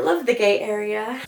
love the gay area.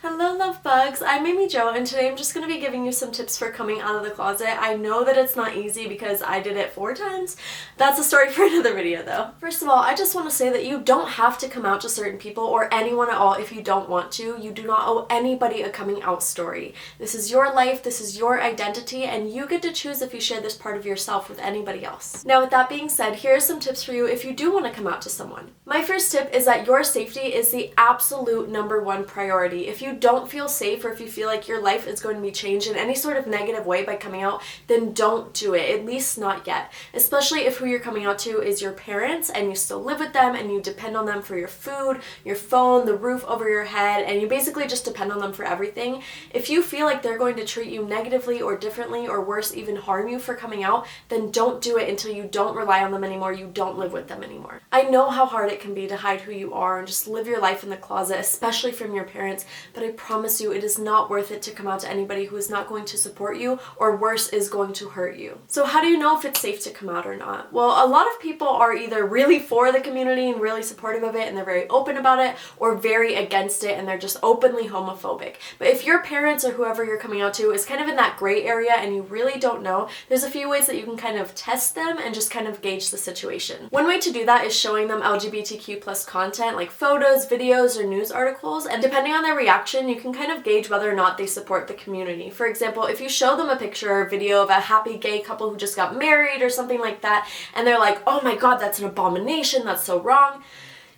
Hello love bugs, I'm Amy Jo, and today I'm just going to be giving you some tips for coming out of the closet. I know that it's not easy because I did it 4 times. That's a story for another video though. First of all, I just want to say that you don't have to come out to certain people or anyone at all if you don't want to. You do not owe anybody a coming out story. This is your life, this is your identity, and you get to choose if you share this part of yourself with anybody else. Now with that being said, here are some tips for you if you do want to come out to someone. My first tip is that your safety is the absolute #1 priority. If you don't feel safe or if you feel like your life is going to be changed in any sort of negative way by coming out, then don't do it, at least not yet. Especially if who you're coming out to is your parents and you still live with them and you depend on them for your food, your phone, the roof over your head, and you basically just depend on them for everything. If you feel like they're going to treat you negatively or differently or worse, even harm you for coming out, then don't do it until you don't rely on them anymore, you don't live with them anymore. I know how hard it can be to hide who you are and just live your life in the closet, especially from your parents, but I promise you it is not worth it to come out to anybody who is not going to support you or worse, is going to hurt you. So how do you know if it's safe to come out or not? Well, a lot of people are either really for the community and really supportive of it and they're very open about it, or very against it and they're just openly homophobic. But if your parents or whoever you're coming out to is kind of in that gray area and you really don't know, there's a few ways that you can kind of test them and just kind of gauge the situation. One way to do that is showing them LGBTQ+ content like photos, videos, or news articles, and depending on their reaction, you can kind of gauge whether or not they support the community. For example, if you show them a picture or video of a happy gay couple who just got married or something like that, and they're like, oh my god, that's an abomination, that's so wrong,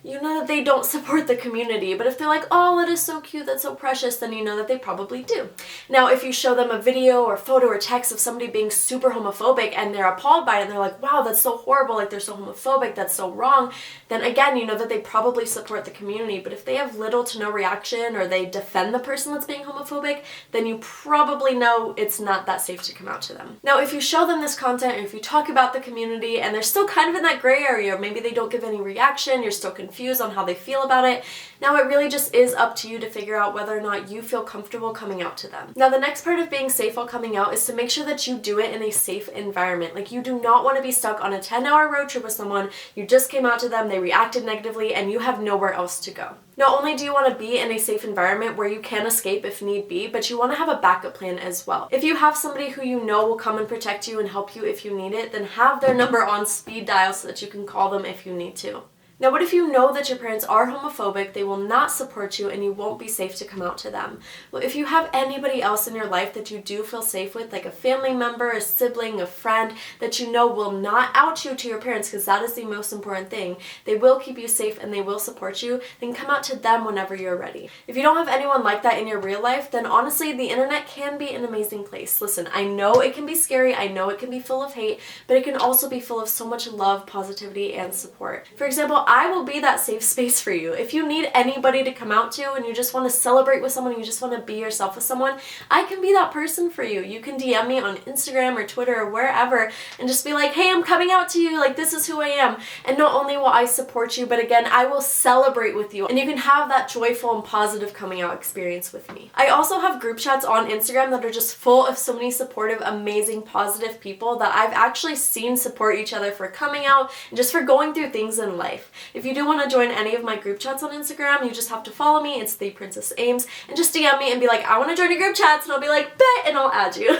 you know that they don't support the community. But if they're like, oh, that is so cute, that's so precious, then you know that they probably do. Now, if you show them a video or photo or text of somebody being super homophobic and they're appalled by it and they're like, wow, that's so horrible, like they're so homophobic, that's so wrong, then again, you know that they probably support the community. But if they have little to no reaction or they defend the person that's being homophobic, then you probably know it's not that safe to come out to them. Now, if you show them this content or if you talk about the community and they're still kind of in that gray area, or maybe they don't give any reaction, you're still confused on how they feel about it, now it really just is up to you to figure out whether or not you feel comfortable coming out to them. Now, the next part of being safe while coming out is to make sure that you do it in a safe environment. Like, you do not want to be stuck on a 10-hour road trip with someone, you just came out to them, they reacted negatively, and you have nowhere else to go. Not only do you want to be in a safe environment where you can escape if need be, but you want to have a backup plan as well. If you have somebody who you know will come and protect you and help you if you need it, then have their number on speed dial so that you can call them if you need to. Now, what if you know that your parents are homophobic, they will not support you, and you won't be safe to come out to them? Well, if you have anybody else in your life that you do feel safe with, like a family member, a sibling, a friend, that you know will not out you to your parents, because that is the most important thing, they will keep you safe and they will support you, then come out to them whenever you're ready. If you don't have anyone like that in your real life, then honestly, the internet can be an amazing place. Listen, I know it can be scary, I know it can be full of hate, but it can also be full of so much love, positivity, and support. For example, I will be that safe space for you. If you need anybody to come out to and you just want to celebrate with someone, you just want to be yourself with someone, I can be that person for you. You can DM me on Instagram or Twitter or wherever and just be like, hey, I'm coming out to you, like this is who I am. And not only will I support you, but again, I will celebrate with you and you can have that joyful and positive coming out experience with me. I also have group chats on Instagram that are just full of so many supportive, amazing, positive people that I've actually seen support each other for coming out and just for going through things in life. If you do want to join any of my group chats on Instagram, you just have to follow me. It's The Princess Ames, and just DM me and be like, I want to join your group chats, and I'll be like, bet, and I'll add you.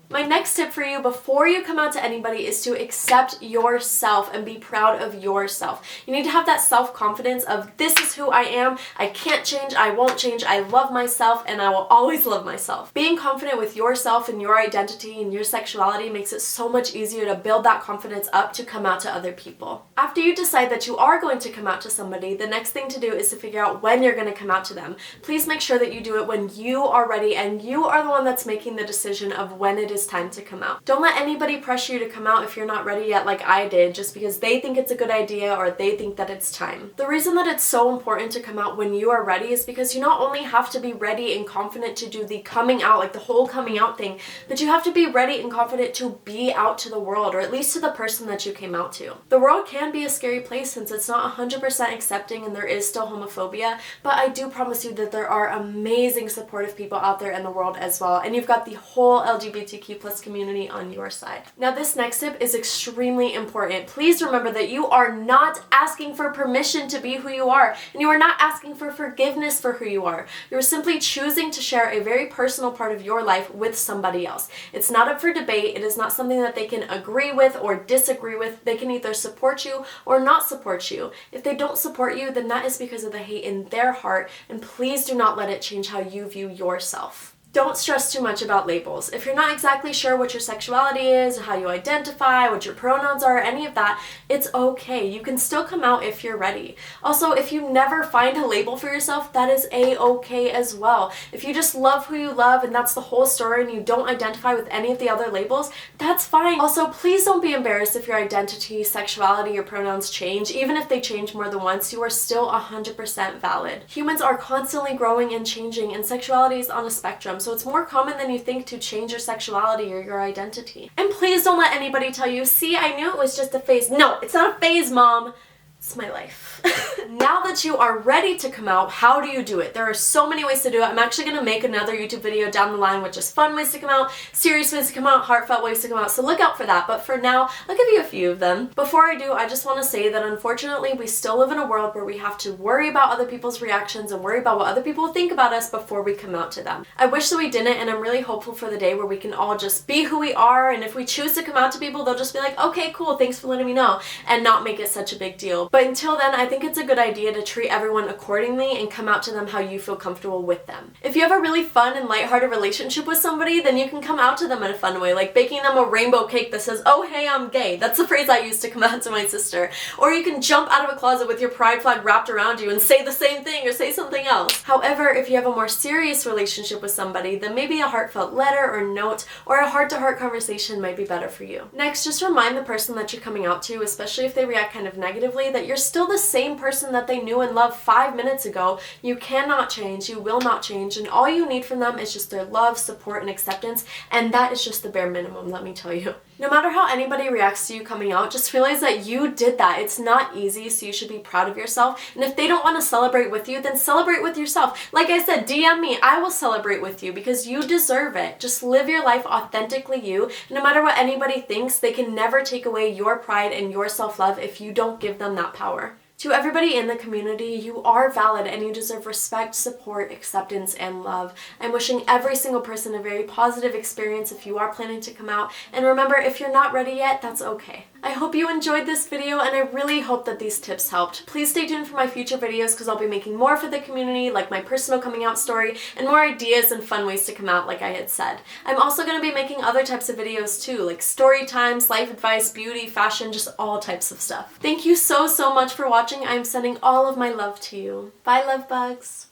My next tip for you before you come out to anybody is to accept yourself and be proud of yourself. You need to have that self-confidence of, this is who I am, I can't change, I won't change, I love myself, and I will always love myself. Being confident with yourself and your identity and your sexuality makes it so much easier to build that confidence up to come out to other people. After you decide that you are going to come out to somebody, the next thing to do is to figure out when you're going to come out to them. Please make sure that you do it when you are ready and you are the one that's making the decision of when it is time to come out. Don't let anybody pressure you to come out if you're not ready yet, like I did, just because they think it's a good idea or they think that it's time. The reason that it's so important to come out when you are ready is because you not only have to be ready and confident to do the coming out, like the whole coming out thing, but you have to be ready and confident to be out to the world, or at least to the person that you came out to. The world can be a scary place since it's not 100% accepting and there is still homophobia, but I do promise you that there are amazing supportive people out there in the world as well, and you've got the whole LGBTQ LGBTQ+ community on your side. Now this next tip is extremely important. Please remember that you are not asking for permission to be who you are, and you are not asking for forgiveness for who you are. You're simply choosing to share a very personal part of your life with somebody else. It's not up for debate. It is not something that they can agree with or disagree with. They can either support you or not support you. If they don't support you, then that is because of the hate in their heart, and please do not let it change how you view yourself. Don't stress too much about labels. If you're not exactly sure what your sexuality is, how you identify, what your pronouns are, any of that, it's okay. You can still come out if you're ready. Also, if you never find a label for yourself, that is a-okay as well. If you just love who you love and that's the whole story and you don't identify with any of the other labels, that's fine. Also, please don't be embarrassed if your identity, sexuality, or pronouns change. Even if they change more than once, you are still 100% valid. Humans are constantly growing and changing, and sexuality is on a spectrum. So it's more common than you think to change your sexuality or your identity. And please don't let anybody tell you, see, I knew it was just a phase. No, it's not a phase, Mom. It's my life. Now that you are ready to come out, how do you do it? There are so many ways to do it. I'm actually going to make another YouTube video down the line with just fun ways to come out, serious ways to come out, heartfelt ways to come out, so look out for that. But for now, I'll give you a few of them. Before I do, I just want to say that unfortunately we still live in a world where we have to worry about other people's reactions and worry about what other people think about us before we come out to them. I wish that we didn't, and I'm really hopeful for the day where we can all just be who we are, and if we choose to come out to people, they'll just be like, okay, cool, thanks for letting me know, and not make it such a big deal. But until then, I think it's a good idea to treat everyone accordingly and come out to them how you feel comfortable with them. If you have a really fun and lighthearted relationship with somebody, then you can come out to them in a fun way, like baking them a rainbow cake that says, oh hey, I'm gay. That's the phrase I used to come out to my sister. Or you can jump out of a closet with your pride flag wrapped around you and say the same thing or say something else. However, if you have a more serious relationship with somebody, then maybe a heartfelt letter or note or a heart-to-heart conversation might be better for you. Next, just remind the person that you're coming out to, especially if they react kind of negatively, that you're still the same person that they knew and loved 5 minutes ago. You cannot change, you will not change, and all you need from them is just their love, support, and acceptance, and that is just the bare minimum, let me tell you. No matter how anybody reacts to you coming out, just realize that you did that. It's not easy, so you should be proud of yourself, and if they don't want to celebrate with you, then celebrate with yourself. Like I said, DM me, I will celebrate with you because you deserve it. Just live your life authentically you, and no matter what anybody thinks, they can never take away your pride and your self-love if you don't give them that power. To everybody in the community, you are valid and you deserve respect, support, acceptance, and love. I'm wishing every single person a very positive experience if you are planning to come out. And remember, if you're not ready yet, that's okay. I hope you enjoyed this video, and I really hope that these tips helped. Please stay tuned for my future videos because I'll be making more for the community, like my personal coming out story, and more ideas and fun ways to come out, like I had said. I'm also going to be making other types of videos too, like story times, life advice, beauty, fashion, just all types of stuff. Thank you so much for watching. I'm sending all of my love to you. Bye, love bugs.